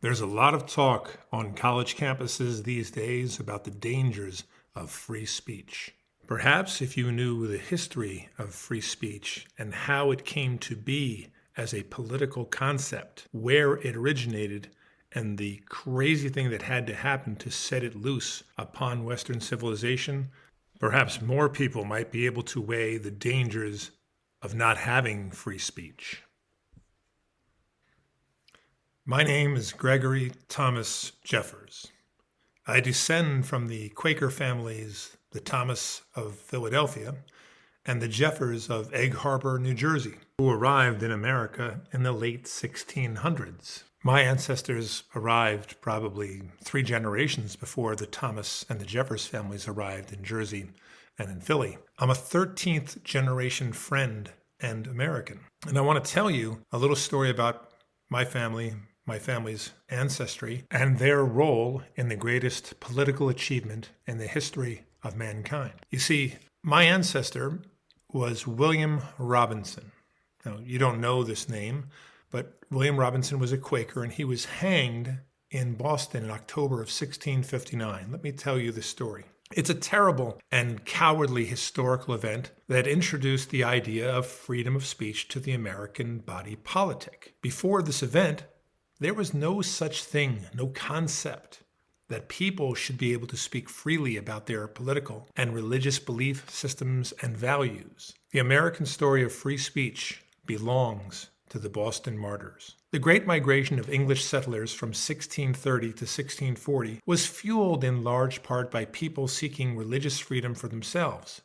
There's a lot of talk on college campuses these days about the dangers of free speech. Perhaps if you knew the history of free speech and how it came to be as a political concept, where it originated, and the crazy thing that had to happen to set it loose upon Western civilization, perhaps more people might be able to weigh the dangers of not having free speech. My name is Gregory Thomas Jeffers. I descend from the Quaker families, the Thomas of Philadelphia and the Jeffers of Egg Harbor, New Jersey, who arrived in America in the late 1600s. My ancestors arrived probably 3 generations before the Thomas and the Jeffers families arrived in Jersey and in Philly. I'm a 13th generation friend and American. And I want to tell you a little story about my family's ancestry, and their role in the greatest political achievement in the history of mankind. You see, my ancestor was William Robinson. Now, you don't know this name, but William Robinson was a Quaker, and he was hanged in Boston in October of 1659. Let me tell you the story. It's a terrible and cowardly historical event that introduced the idea of freedom of speech to the American body politic. Before this event, there was no such thing, no concept that people should be able to speak freely about their political and religious belief systems and values. The American story of free speech belongs to the Boston Martyrs. The Great Migration of English settlers from 1630 to 1640 was fueled in large part by people seeking religious freedom for themselves,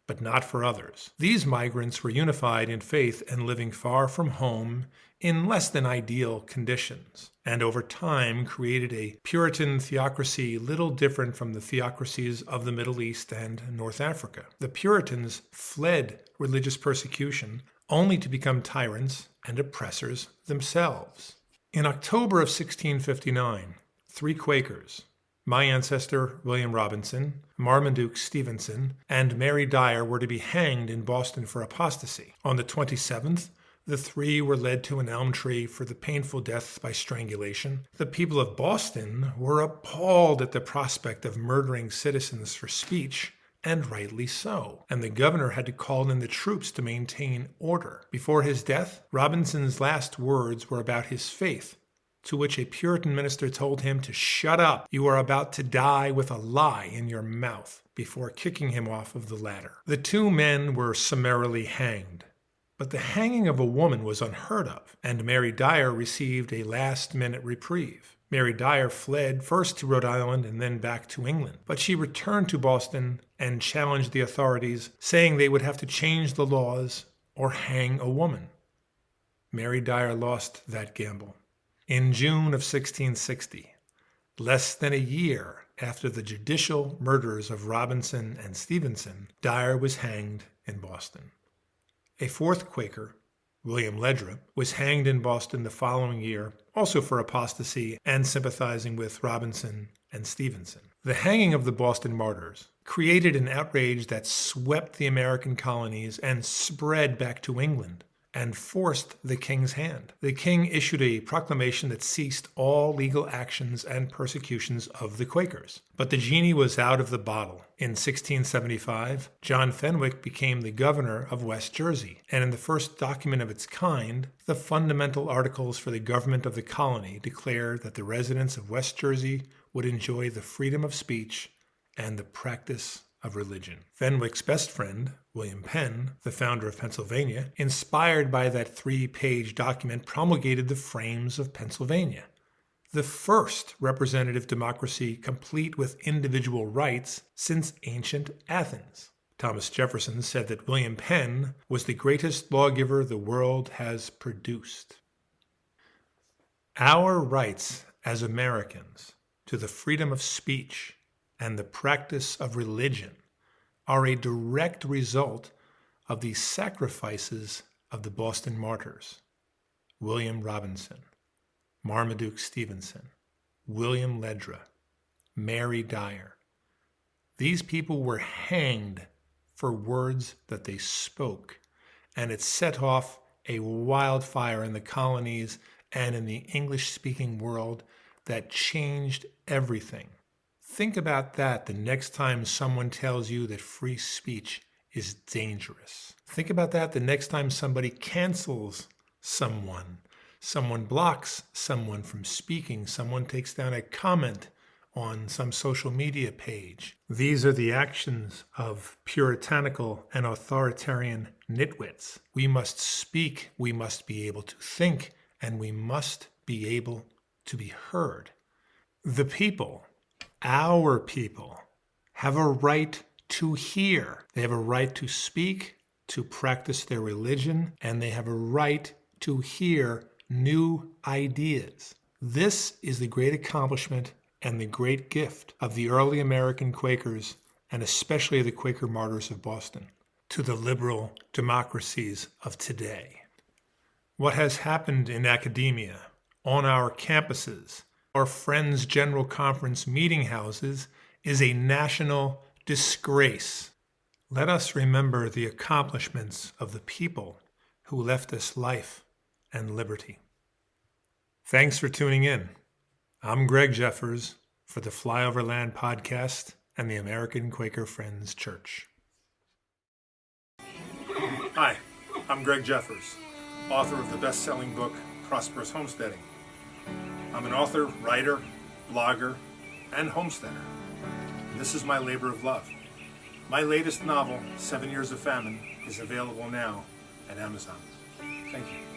but not for others. These migrants were unified in faith and living far from home in less than ideal conditions, and over time created a Puritan theocracy little different from the theocracies of the Middle East and North Africa. The Puritans fled religious persecution only to become tyrants and oppressors themselves. In October of 1659, 3 Quakers, my ancestor William Robinson, Marmaduke Stevenson, and Mary Dyer, were to be hanged in Boston for apostasy. On the 27th, the 3 were led to an elm tree for the painful death by strangulation. The people of Boston were appalled at the prospect of murdering citizens for speech, and rightly so. And the governor had to call in the troops to maintain order. Before his death, Robinson's last words were about his faith, to which a Puritan minister told him to shut up. You are about to die with a lie in your mouth, before kicking him off of the ladder. The 2 men were summarily hanged. But the hanging of a woman was unheard of, and Mary Dyer received a last-minute reprieve. Mary Dyer fled first to Rhode Island and then back to England. But she returned to Boston and challenged the authorities, saying they would have to change the laws or hang a woman. Mary Dyer lost that gamble. In June of 1660, less than a year after the judicial murders of Robinson and Stevenson, Dyer was hanged in Boston. A 4th Quaker, William Ledra, was hanged in Boston the following year, also for apostasy and sympathizing with Robinson and Stevenson. The hanging of the Boston Martyrs created an outrage that swept the American colonies and spread back to England and forced the king's hand. The king issued a proclamation that ceased all legal actions and persecutions of the Quakers. But the genie was out of the bottle. In 1675, John Fenwick became the governor of West Jersey, and in the first document of its kind, the fundamental articles for the government of the colony declared that the residents of West Jersey would enjoy the freedom of speech and the practice of religion. Fenwick's best friend, William Penn, the founder of Pennsylvania, inspired by that 3-page document, promulgated the Frames of Pennsylvania, the first representative democracy complete with individual rights since ancient Athens. Thomas Jefferson said that William Penn was the greatest lawgiver the world has produced. Our rights as Americans to the freedom of speech and the practice of religion are a direct result of the sacrifices of the Boston Martyrs: William Robinson, Marmaduke Stevenson, William Ledra, Mary Dyer. These people were hanged for words that they spoke, and it set off a wildfire in the colonies and in the English-speaking world that changed everything. Think about that the next time someone tells you that free speech is dangerous. Think about that the next time somebody cancels someone blocks someone from speaking, someone takes down a comment on some social media page. These are the actions of puritanical and authoritarian nitwits. We must speak, we must be able to think, and we must be able to be heard. The people, our people, have a right to hear. They have a right to speak, to practice their religion, and they have a right to hear new ideas. This is the great accomplishment and the great gift of the early American Quakers, and especially the Quaker Martyrs of Boston, to the liberal democracies of today. What has happened in academia, on our campuses, our Friends General Conference meeting houses, is a national disgrace. Let us remember the accomplishments of the people who left us life and liberty. Thanks for tuning in. I'm Greg Jeffers for the Flyover Land podcast and the American Quaker Friends Church. Hi, I'm Greg Jeffers, author of the best-selling book, Prosperous Homesteading. I'm an author, writer, blogger, and homesteader. This is my labor of love. My latest novel, 7 Years of Famine, is available now at Amazon. Thank you.